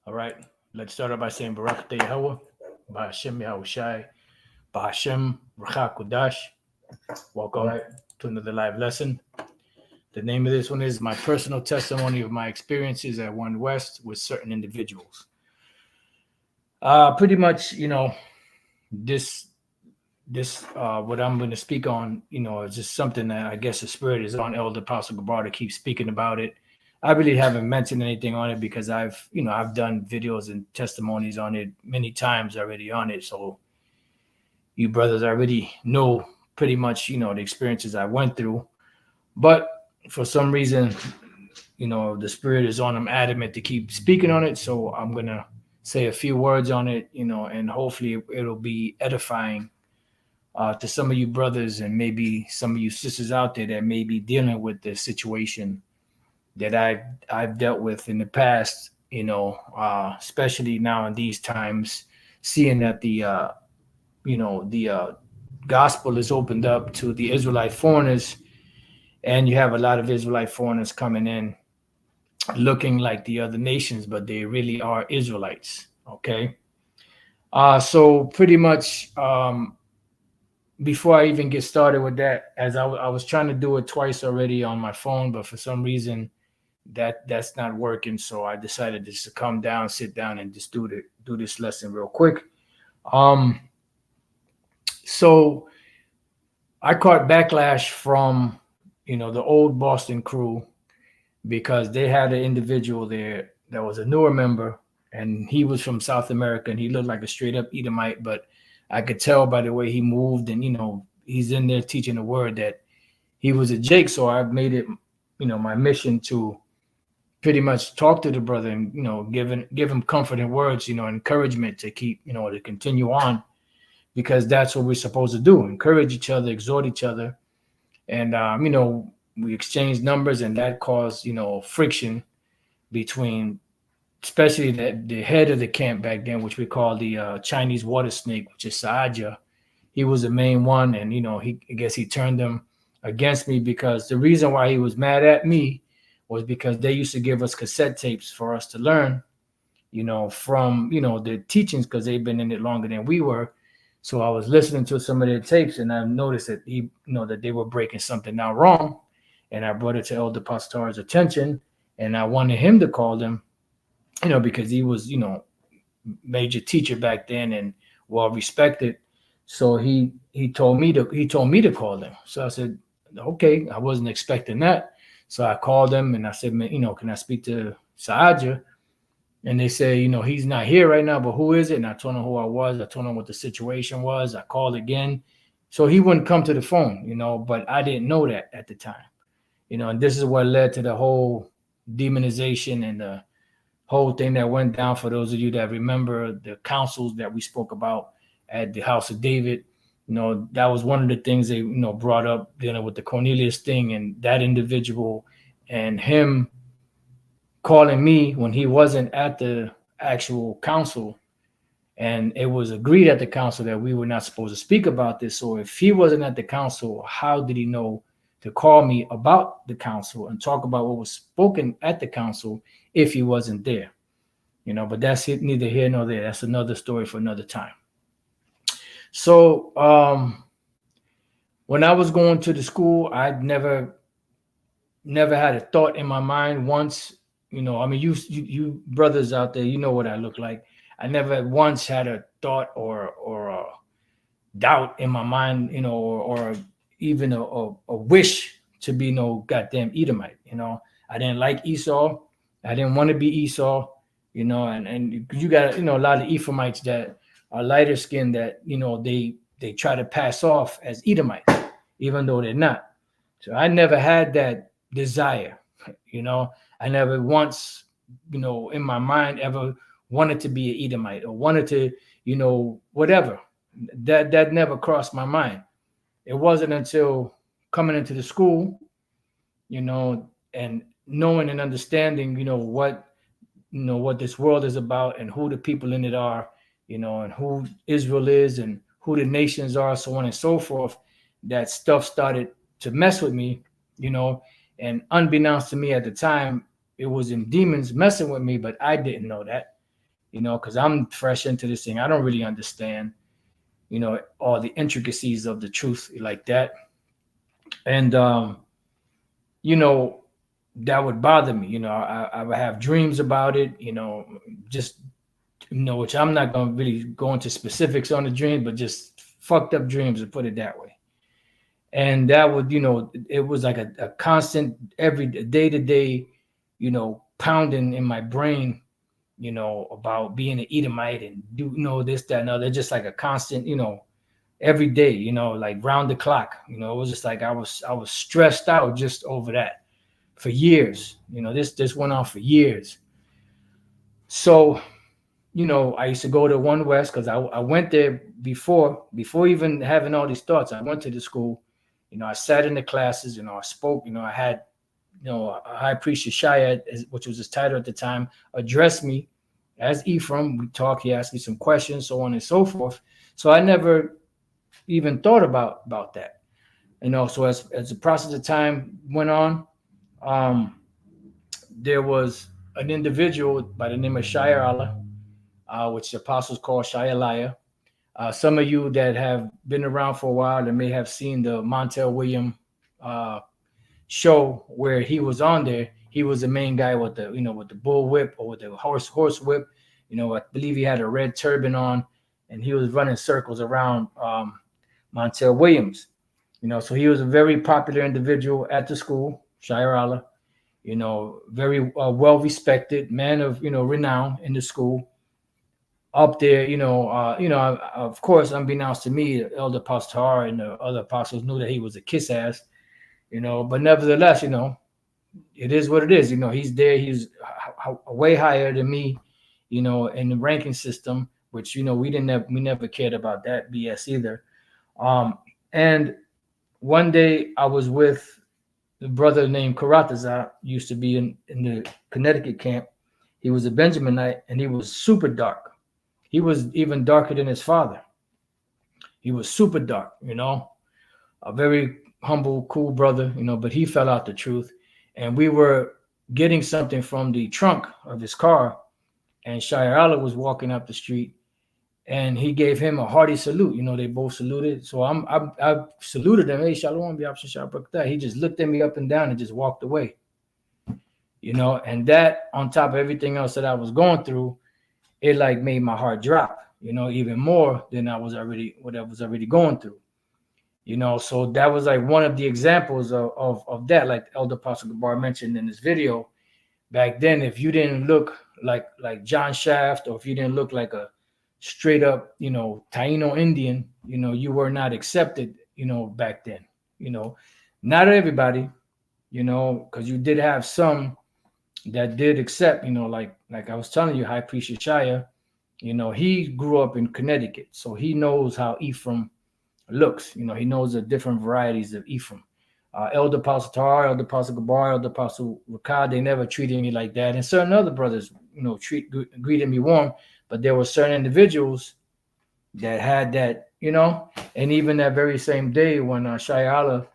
All right, let's start out by saying Barak Yahweh, Bahashem Yahushai, Bahashem Rachakudash. All Welcome right. to another live lesson. The name of this one is My Personal Testimony of My Experiences at One West with Certain Individuals. Pretty much, this what I'm going to speak on, is just something that I guess the spirit is on Elder Apostle Gabar to keep speaking about it. I really haven't mentioned anything on it because I've done videos and testimonies on it many times already on it. So you brothers already know pretty much, the experiences I went through. But for some reason, the spirit is on. I'm adamant to keep speaking on it. So I'm going to say a few words on it, and hopefully it'll be edifying to some of you brothers and maybe some of you sisters out there that may be dealing with the situation that I've dealt with in the past, especially now in these times, seeing that the gospel is opened up to the Israelite foreigners, and you have a lot of Israelite foreigners coming in looking like the other nations, but they really are Israelites. Okay. So pretty much, before I even get started with that, as I was trying to do it twice already on my phone, but for some reason that's not working. So I decided just to come down, sit down, and just do this lesson real quick. So I caught backlash from the old Boston crew because they had an individual there that was a newer member, and he was from South America, and he looked like a straight up Edomite, but I could tell by the way he moved, and he's in there teaching the word that he was a Jake. So I made it, my mission to pretty much talk to the brother and give him comforting words, encouragement to keep, to continue on, because that's what we're supposed to do: encourage each other, exhort each other, and we exchanged numbers, and that caused friction between, especially the head of the camp back then, which we call the Chinese water snake, which is Saaja. He was the main one, and I guess he turned them against me because the reason why he was mad at me was because they used to give us cassette tapes for us to learn, from their teachings, because they've been in it longer than we were. So I was listening to some of their tapes, and I noticed that that they were breaking something now wrong, and I brought it to Elder Pastor's attention, and I wanted him to call them, because he was major teacher back then and well respected. So he told me to call them. So I said, okay, I wasn't expecting that. So I called them and I said, man, can I speak to Saaja? And they say, he's not here right now, but who is it? And I told him who I was. I told him what the situation was. I called again. So he wouldn't come to the phone, but I didn't know that at the time, and this is what led to the whole demonization and the whole thing that went down. For those of you that remember the councils that we spoke about at the House of David, that was one of the things they, brought up dealing with the Cornelius thing, and that individual and him calling me when he wasn't at the actual council. And it was agreed at the council that we were not supposed to speak about this. So if he wasn't at the council, how did he know to call me about the council and talk about what was spoken at the council if he wasn't there? But that's it, neither here nor there. That's another story for another time. So when I was going to the school, I'd never had a thought in my mind once, you brothers out there, what I look like. I never once had a thought or a doubt in my mind, or even a wish to be no goddamn Edomite. I didn't like Esau. I didn't want to be Esau, and you got, a lot of Ephraimites that are lighter skinned that, they try to pass off as Edomites, even though they're not. So I never had that desire, I never once, in my mind ever wanted to be an Edomite or wanted to, whatever. That never crossed my mind. It wasn't until coming into the school, and knowing and understanding, what, what this world is about and who the people in it are, and who Israel is and who the nations are, so on and so forth, that stuff started to mess with me, and unbeknownst to me at the time, it was in demons messing with me, but I didn't know that, because I'm fresh into this thing. I don't really understand, all the intricacies of the truth like that. And, you know, that would bother me. I would have dreams about it, just, which I'm not going to really go into specifics on the dream, but just fucked up dreams, to put it that way. And that would, it was like a constant, every day to day, pounding in my brain, about being an Edomite and do, this, that, and other. Just like a constant, every day, like round the clock. It was just like I was stressed out just over that for years. This went on for years. So, I used to go to One West because I went there before even having all these thoughts. I went to the school, I sat in the classes, I spoke, I had, High Priest Yeshaya, which was his title at the time, addressed me as Ephraim. We talked, he asked me some questions, so on and so forth. So I never even thought about that. So as the process of time went on, there was an individual by the name of Shire Allah, which the apostles call Shire. Some of you that have been around for a while and may have seen the Montel Williams show where he was on there. He was the main guy with the, with the bull whip or with the horse whip. I believe he had a red turban on, and he was running circles around Montel Williams. So he was a very popular individual at the school, Shire Allah. Very well respected man of renown in the school. Up there, of course, unbeknownst to me, the elder Apostle and the other apostles knew that he was a kiss ass, but nevertheless, it is what it is. He's there. He's way higher than me, in the ranking system, which, we never cared about that BS either. And one day I was with the brother named Karatazar, used to be in the Connecticut camp. He was a Benjaminite, and he was super dark. He was even darker than his father. He was super dark, a very humble, cool brother, but he fell out the truth. And we were getting something from the trunk of his car, and Shire Allah was walking up the street, and he gave him a hearty salute. They both saluted. So I saluted him. Hey, Shalom, he just looked at me up and down and just walked away. And that, on top of everything else that I was going through, it like made my heart drop, even more than I was already going through. So that was like one of the examples of that, like Elder Apostle Gabar mentioned in this video. Back then, if you didn't look like John Shaft, or if you didn't look like a straight up, Taino Indian, you were not accepted, back then. Not everybody, because you did have some that did accept, like I was telling you, High Priest Yeshaya, he grew up in Connecticut, so he knows how Ephraim looks. He knows the different varieties of Ephraim. Elder Apostle Tar, Elder Apostle Gabar, Elder Apostle Rakad, they never treated me like that. And certain other brothers, greeted me warm, but there were certain individuals that had that, and even that very same day when Shire Allah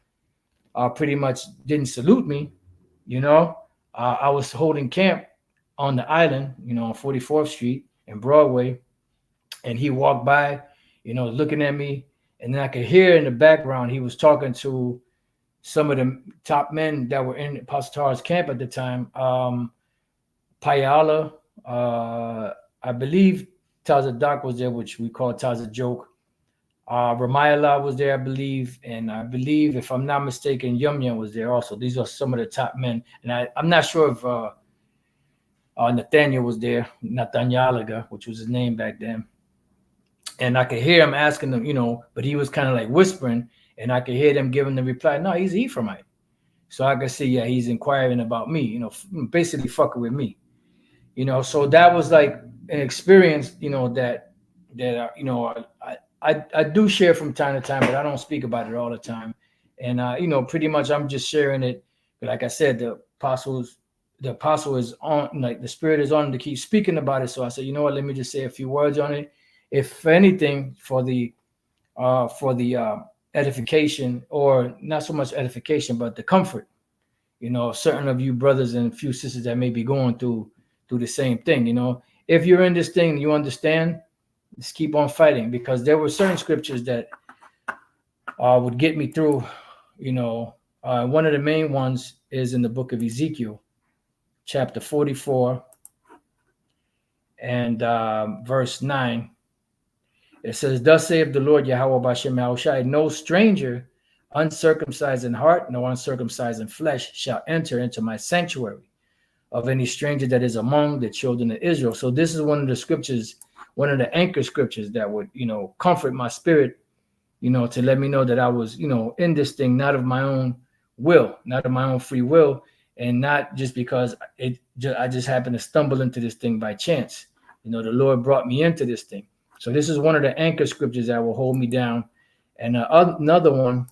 pretty much didn't salute me, I was holding camp on the island, on 44th Street and Broadway, and he walked by, looking at me, and then I could hear in the background he was talking to some of the top men that were in Apostle Tar's camp at the time. Payala, I believe Taza Doc was there, which we call Taza Joke. Ramayala was there, I believe, and I believe, if I'm not mistaken, Yum was there also. These are some of the top men, and I'm not sure if Nathaniel was there, Nathanielaga, which was his name back then. And I could hear him asking them, but he was kind of like whispering, and I could hear them giving the reply, no, he's Ephraimite. So I could see, yeah, he's inquiring about me, basically fucking with me, So that was like an experience, that I do share from time to time, but I don't speak about it all the time. And pretty much I'm just sharing it. But like I said, the apostles the apostle is on, like the spirit is on him to keep speaking about it. So I said, you know what, let me just say a few words on it. If anything, for the edification, or not so much edification, but the comfort, you know, certain of you brothers and few sisters that may be going through the same thing. You know, if you're in this thing, you understand, just keep on fighting, because there were certain scriptures that would get me through. You know, one of the main ones is in the book of Ezekiel, chapter 44 and verse 9. It says, "Thus saith the Lord Yahweh Bashem Yahushai, no stranger, uncircumcised in heart, no uncircumcised in flesh, shall enter into my sanctuary of any stranger that is among the children of Israel." So this is one of the scriptures, one of the anchor scriptures that would, you know, comfort my spirit, you know, to let me know that I was, you know, in this thing, not of my own will, not of my own free will, and not just because I just happened to stumble into this thing by chance. You know, the Lord brought me into this thing. So this is one of the anchor scriptures that will hold me down. And another one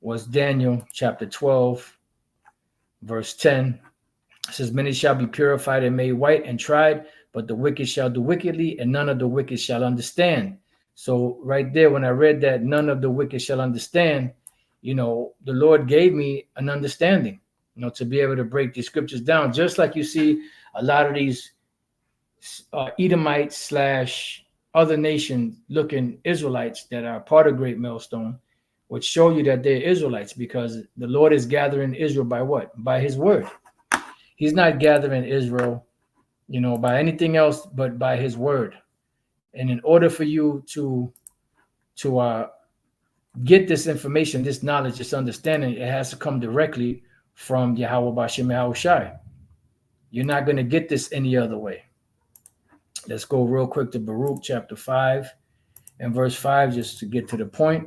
was Daniel chapter 12, verse 10. It says, "Many shall be purified and made white and tried, but the wicked shall do wickedly, and none of the wicked shall understand." So right there, when I read that, none of the wicked shall understand, you know, the Lord gave me an understanding, you know, to be able to break these scriptures down. Just like you see a lot of these Edomites / other nation looking Israelites that are part of Great Millstone, which show you that they're Israelites, because the Lord is gathering Israel by what? By his word. He's not gathering Israel, you know, by anything else but by his word. And in order for you to get this information, this knowledge, this understanding, it has to come directly from Yahweh Bashem Yahushai. You're not going to get this any other way. Let's go real quick to Baruch chapter 5 and verse 5, just to get to the point.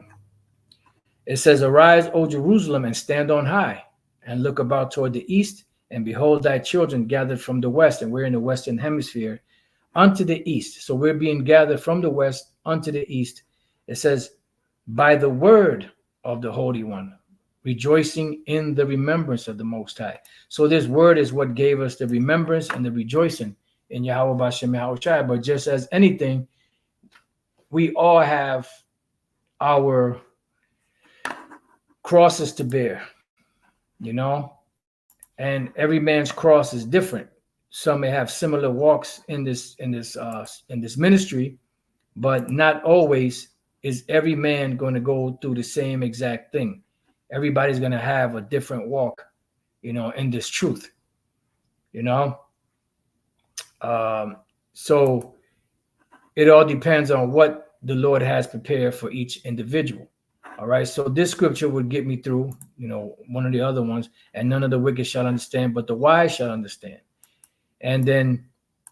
It says, "Arise, O Jerusalem, and stand on high, and look about toward the east, and behold thy children gathered from the west." And we're in the western hemisphere, unto the east. So we're being gathered from the west unto the east. It says, "By the word of the Holy One, rejoicing in the remembrance of the Most High." So this word is what gave us the remembrance and the rejoicing in Yahweh Bashem Yahushai. But just as anything, we all have our crosses to bear, you know, and every man's cross is different. Some may have similar walks in this ministry, but not always is every man going to go through the same exact thing. Everybody's going to have a different walk, you know, in this truth, you know. So it all depends on what the Lord has prepared for each individual. All right. So this scripture would get me through, you know, one of the other ones. "And none of the wicked shall understand, but the wise shall understand." And then,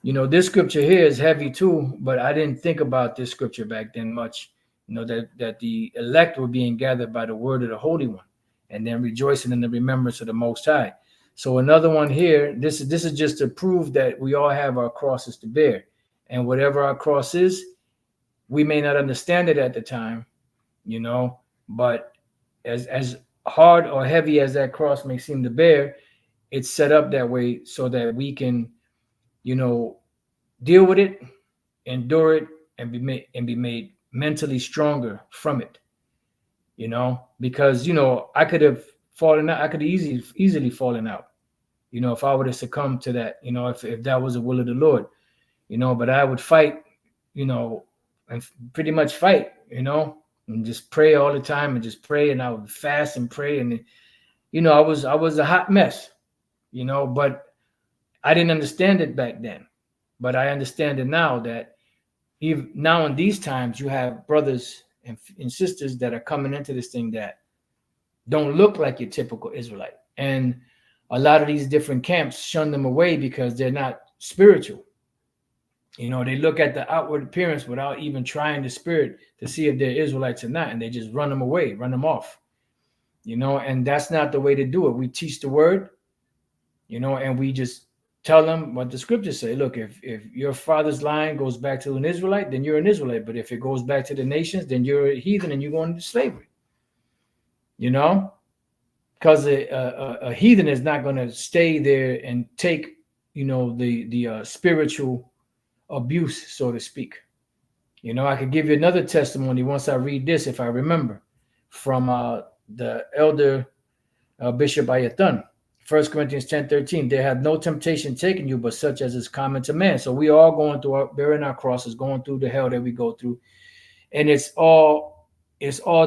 you know, this scripture here is heavy too, but I didn't think about this scripture back then much, you know, that the elect were being gathered by the word of the Holy One, and then rejoicing in the remembrance of the Most High. So another one here, this is just to prove that we all have our crosses to bear. And whatever our cross is, we may not understand it at the time, you know, but as hard or heavy as that cross may seem to bear, it's set up that way so that we can, you know, deal with it, endure it, and be made mentally stronger from it, you know, because, you know, I could have fallen out. I could have easily fallen out, you know, if I would have succumbed to that, you know, if that was the will of the Lord, you know, but I would fight, you know, and pretty much fight, you know, and just pray all the time and just pray. And I would fast and pray. And, you know, I was a hot mess, you know, but I didn't understand it back then. But I understand it now, that even now in these times, you have brothers and sisters that are coming into this thing that don't look like your typical Israelite. And a lot of these different camps shun them away because they're not spiritual. You know, they look at the outward appearance without even trying the spirit to see if they're Israelites or not. And they just run them away, run them off, you know, and that's not the way to do it. We teach the word, you know, and we just tell them what the scriptures say. Look, if your father's line goes back to an Israelite, then you're an Israelite. But if it goes back to the nations, then you're a heathen and you're going into slavery, you know, because a heathen is not going to stay there and take, the spiritual abuse, so to speak. I could give you another testimony once I read this, if I remember, from the elder Bishop Ayatun. 1 Corinthians 10:13. There had no temptation taken you, but such as is common to man. So we all going through bearing our crosses, going through the hell that we go through, and it's all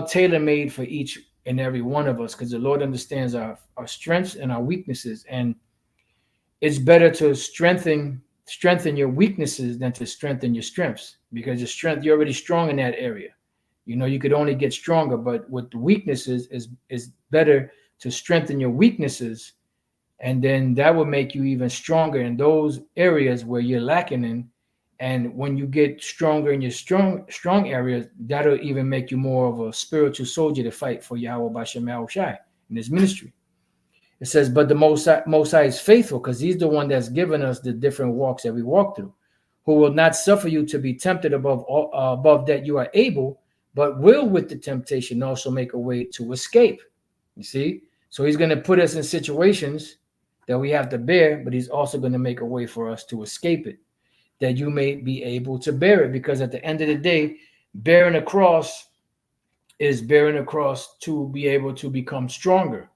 tailor made for each and every one of us, because the Lord understands our strengths and our weaknesses, and it's better to strengthen your weaknesses than to strengthen your strengths, because your strength, you're already strong in that area. You could only get stronger, but with the weaknesses is better to strengthen your weaknesses, and then that will make you even stronger in those areas where you're lacking in. And when you get stronger in your strong areas, that'll even make you more of a spiritual soldier to fight for Yahweh Bashem Yahushai in his ministry. It says, but the Most High is faithful, because he's the one that's given us the different walks that we walk through, who will not suffer you to be tempted above that you are able, but will with the temptation also make a way to escape. You see? So he's going to put us in situations that we have to bear, but he's also going to make a way for us to escape it, that you may be able to bear it. Because at the end of the day, bearing a cross is bearing a cross to be able to become stronger.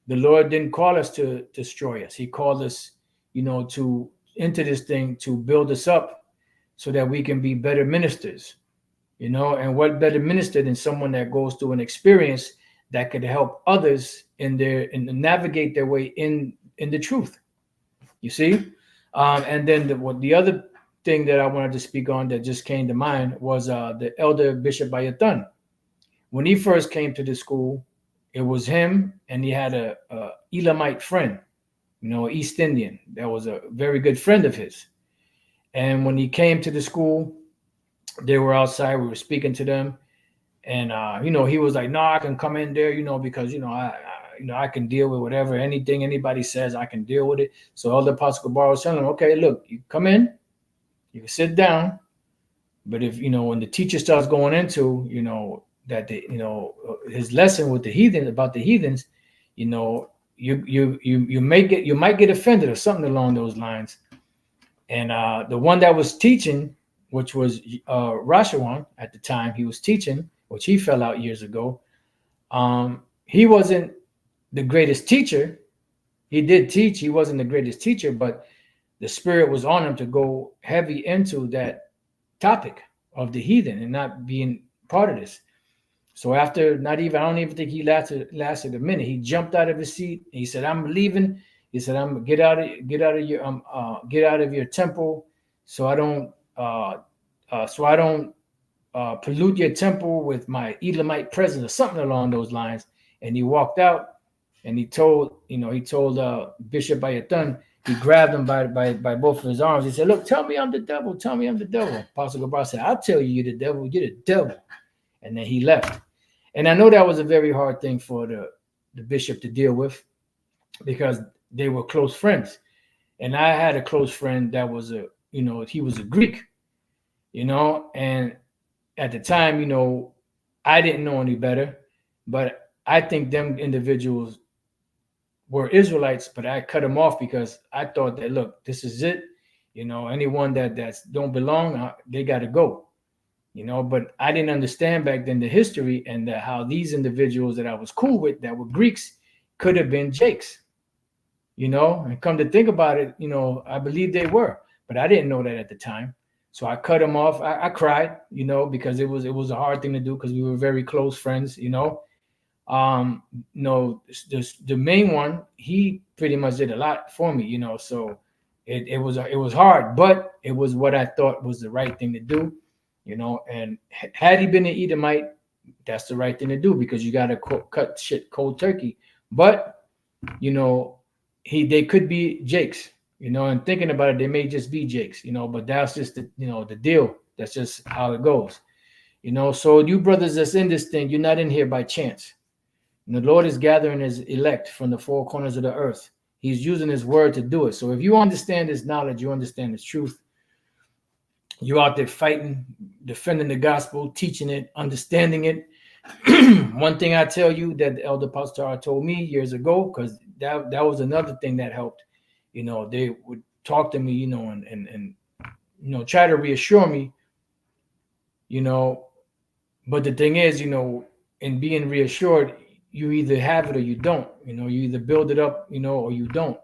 The Lord didn't call us to destroy us. He called us, to enter this thing to build us up so that we can be better ministers, and what better minister than someone that goes through an experience that could help others in navigate their way in the truth. You see? And then the other thing that I wanted to speak on that just came to mind was the elder Bishop Ayatun. When he first came to the school, it was him, and he had a Elamite friend, East Indian, that was a very good friend of his. And when he came to the school, they were outside, we were speaking to them, and he was like, no, I can come in there, because I can deal with whatever, anything anybody says, I can deal with it. So Elder Apostle Gabar was telling him, okay, look, you come in, you can sit down, but if when the teacher starts going into that his lesson with the heathen, about the heathens, you might get offended or something along those lines. And the one that was teaching, which was Rashawan at the time, he was teaching, which he fell out years ago. He wasn't the greatest teacher. He did teach. He wasn't the greatest teacher, but the Spirit was on him to go heavy into that topic of the heathen and not being part of this. So after I don't even think he lasted a minute. He jumped out of his seat. He said, "I'm leaving." He said, "I'm get out of your temple, so I don't pollute your temple with my Elamite presence," or something along those lines. And he walked out, and he told Bishop Ayatun, he grabbed him by both of his arms. He said, "Look, tell me I'm the devil. Tell me I'm the devil." Apostle Gabar said, "I'll tell you you're the devil. You're the devil." And then he left. And I know that was a very hard thing for the bishop to deal with, because they were close friends. And I had a close friend that was he was a Greek, and at the time, I didn't know any better, but I think them individuals were Israelites, but I cut them off because I thought that, look, this is it. Anyone that's don't belong, they got to go. But I didn't understand back then the history and how these individuals that I was cool with that were Greeks could have been Jakes, and come to think about it, I believe they were, but I didn't know that at the time. So I cut them off. I cried, because it was a hard thing to do, because we were very close friends, the main one, he pretty much did a lot for me, so it was hard, but it was what I thought was the right thing to do. And had he been an Edomite, that's the right thing to do, because you got to cut shit cold turkey. But, they could be Jakes, and thinking about it, they may just be Jakes, but that's just the deal. That's just how it goes, So you brothers that's in this thing, you're not in here by chance. And the Lord is gathering his elect from the four corners of the earth. He's using his word to do it. So if you understand his knowledge, you understand his truth, you're out there fighting, defending the gospel, teaching it, understanding it, One thing I tell you that the elder pastor told me years ago, because that was another thing that helped. They would talk to me, and try to reassure me, you know. But the thing is, in being reassured, you either have it or you don't. You either build it up, or you don't.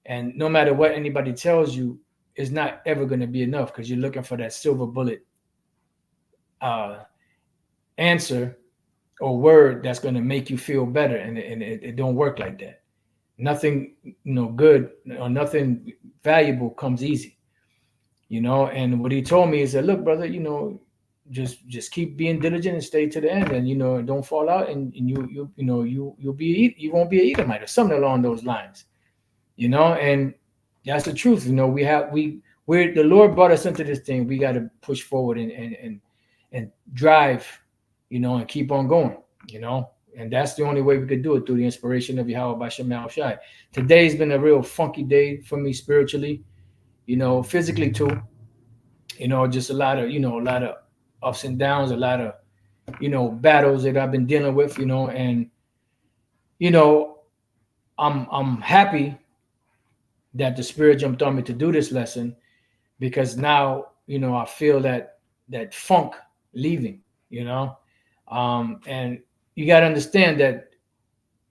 And no matter what anybody tells you, it's not ever going to be enough, because you're looking for that silver bullet uh, answer or word that's going to make you feel better, and it don't work like that. Nothing good or nothing valuable comes easy. And what he told me is that, look, brother, just keep being diligent and stay to the end, and don't fall out, and you won't be an Edomite or something along those lines. And that's the truth. We're the Lord brought us into this thing. We got to push forward and drive, and keep on going, and that's the only way we could do it, through the inspiration of Yahweh Bashem Shai. Today's been a real funky day for me spiritually, physically too. Just a lot of ups and downs, a lot of battles that I've been dealing with, and I'm happy that the Spirit jumped on me to do this lesson, because now I feel that funk leaving, and you got to understand that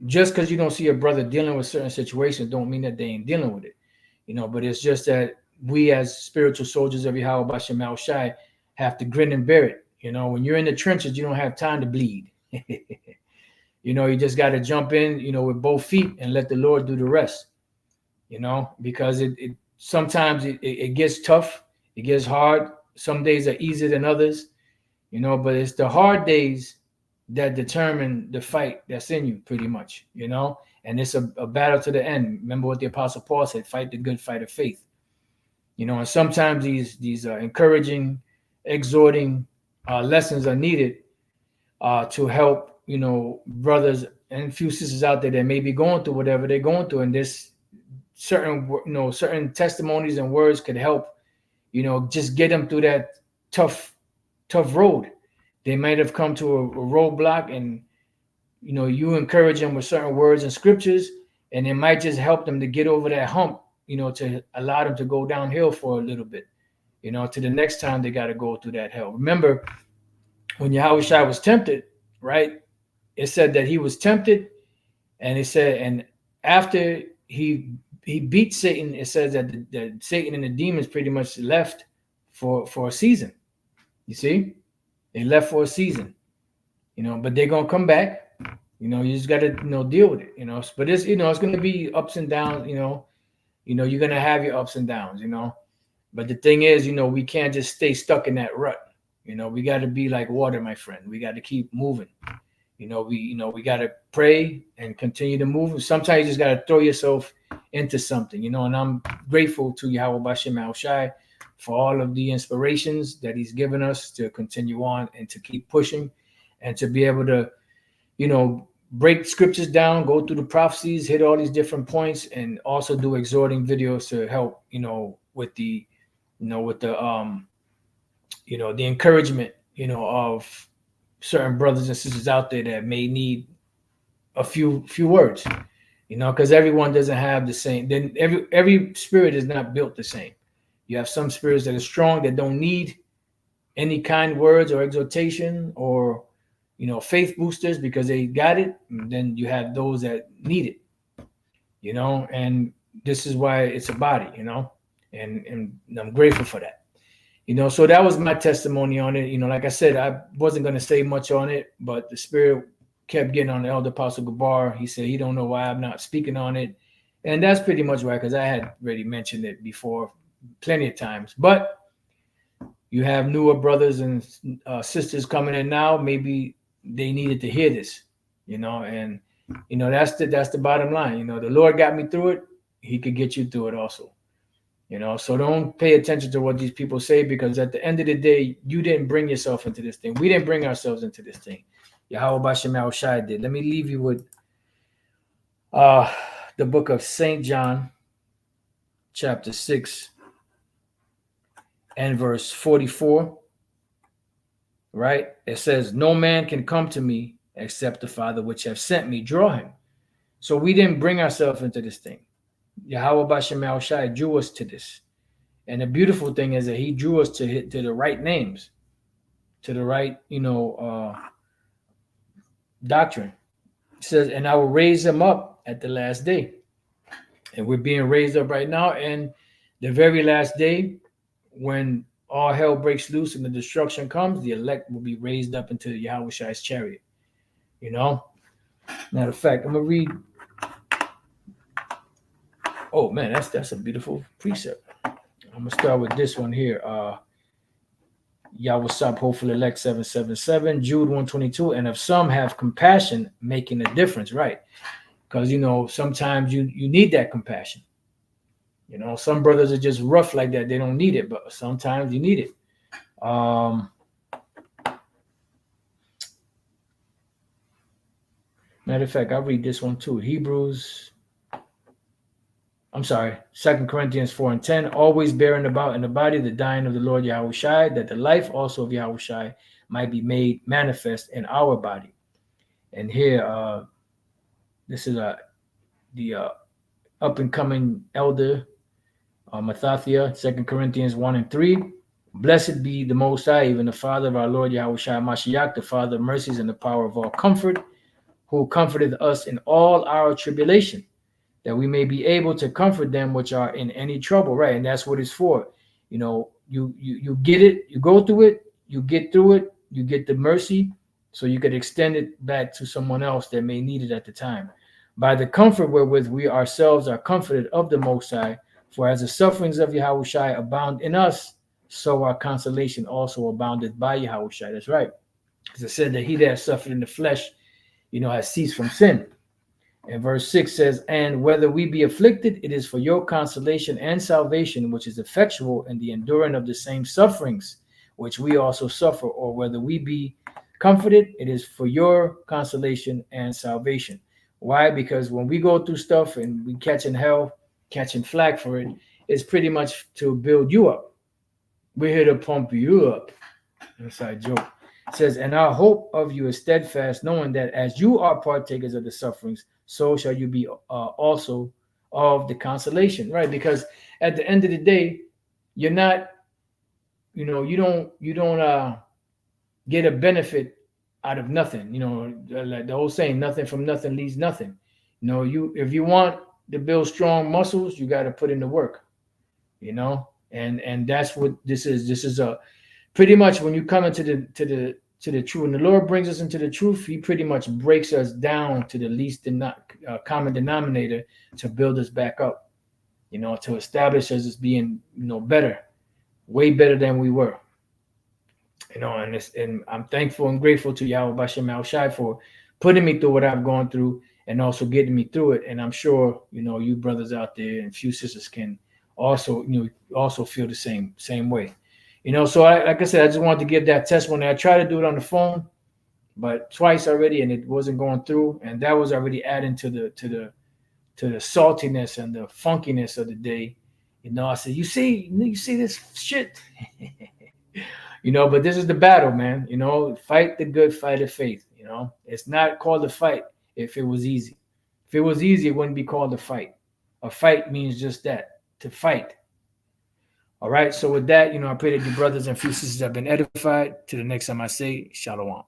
just because you don't see a brother dealing with certain situations don't mean that they ain't dealing with it, but it's just that we as spiritual soldiers of Yahweh Bashem Shai have to grin and bear it. When you're in the trenches, you don't have time to bleed. You just got to jump in, with both feet, and let the Lord do the rest, because it sometimes it gets tough. It gets hard. Some days are easier than others, but it's the hard days that determine the fight that's in you, pretty much, and it's a battle to the end. Remember what the Apostle Paul said: fight the good fight of faith. And sometimes these encouraging, exhorting lessons are needed to help, brothers and few sisters out there that may be going through whatever they're going through. And this certain testimonies and words could help, just get them through that tough road. They might have come to a roadblock, and, you encourage them with certain words and scriptures, and it might just help them to get over that hump, to allow them to go downhill for a little bit, to the next time they got to go through that hell. Remember, when Yahweh Shai was tempted, right? It said that he was tempted, and it said, and after he beat Satan, it says that Satan and the demons pretty much left for a season. You see, they left for a season, but they're gonna come back. You just got to deal with it. But it's it's gonna be ups and downs. You're gonna have your ups and downs. But the thing is, we can't just stay stuck in that rut. We got to be like water, my friend. We got to keep moving. We got to pray and continue to move. Sometimes you just got to throw yourself into something, and I'm grateful to Yahweh Bashem Shai for all of the inspirations that he's given us to continue on and to keep pushing, and to be able to, break scriptures down, go through the prophecies, hit all these different points, and also do exhorting videos to help, with the, the encouragement, of certain brothers and sisters out there that may need a few words, because everyone doesn't have the same. Then every spirit is not built the same. You have some spirits that are strong that don't need any kind words or exhortation or faith boosters, because they got it. And then you have those that need it, and this is why it's a body, and I'm grateful for that. So that was my testimony on it. Like I said, I wasn't going to say much on it, but the Spirit kept getting on the Elder Apostle Gabar. He said he don't know why I'm not speaking on it. And that's pretty much right, because I had already mentioned it before plenty of times. But you have newer brothers and sisters coming in now. Maybe they needed to hear this, and, that's the bottom line. The Lord got me through it. He could get you through it also. So don't pay attention to what these people say, because at the end of the day, you didn't bring yourself into this thing. We didn't bring ourselves into this thing. Yahweh Bashem Shai did. Let me leave you with the book of St. John, chapter 6 and verse 44. right? It says, no man can come to me except the Father which have sent me draw him. So we didn't bring ourselves into this thing. Yahweh Bashem Al Shai drew us to this. And the beautiful thing is that he drew us to the right names, to the right, doctrine. It says, and I will raise them up at the last day. And we're being raised up right now. And the very last day, when all hell breaks loose and the destruction comes, the elect will be raised up into Yahweh Shai's chariot. Matter of fact, I'm gonna read. Oh man, that's a beautiful precept. I'm gonna start with this one here. Yahweh Sab, hopefully elect 777, Jude 122. And if some have compassion, making a difference, right? Because sometimes you need that compassion. Some brothers are just rough like that. They don't need it, but sometimes you need it. Matter of fact, I'll read this one too. Second Corinthians 4:10. Always bearing about in the body the dying of the Lord Yahweh Shai, that the life also of Yahweh Shai might be made manifest in our body. And here, this is the up and coming elder, Mathathia, 2 Corinthians 1:3. Blessed be the Most High, even the Father of our Lord Yahweh Shai Mashiach, the Father of mercies and the power of all comfort, who comforted us in all our tribulation, that we may be able to comfort them which are in any trouble, right? And that's what it's for. You get it, you go through it, you get through it, you get the mercy, so you could extend it back to someone else that may need it at the time. By the comfort wherewith we ourselves are comforted of the Most High, for as the sufferings of Yahweh Shai abound in us, so our consolation also aboundeth by Yahweh Shai. That's right. Because it said that he that suffered in the flesh, has ceased from sin. And verse 6 says, and whether we be afflicted, it is for your consolation and salvation, which is effectual in the enduring of the same sufferings, which we also suffer, or whether we be comforted, it is for your consolation and salvation. Why? Because when we go through stuff and we catching flack for it, it's pretty much to build you up. We're here to pump you up. Inside joke. It says, and our hope of you is steadfast, knowing that as you are partakers of the sufferings, so shall you be also of the consolation, right? Because at the end of the day, you're not, you don't get a benefit out of nothing. Like the old saying, nothing from nothing leaves nothing. If you want to build strong muscles, you got to put in the work. And that's what this is. This is a pretty much when you come into the truth, and the Lord brings us into the truth, he pretty much breaks us down to the least common denominator to build us back up, to establish us as being, better, way better than we were. And I'm thankful and grateful to Yahweh Bashem Al Shai for putting me through what I've gone through and also getting me through it. And I'm sure, you brothers out there and few sisters can also, also feel the same way. So like I said, I just wanted to give that testimony. I tried to do it on the phone, but twice already, and it wasn't going through. And that was already adding to the saltiness and the funkiness of the day. I said, you see this shit, but this is the battle, man. Fight the good fight of faith. It's not called a fight if it was easy. If it was easy, it wouldn't be called a fight. A fight means just that, to fight. All right. So with that, I pray that your brothers and sisters have been edified. To the next time I say, Shalom.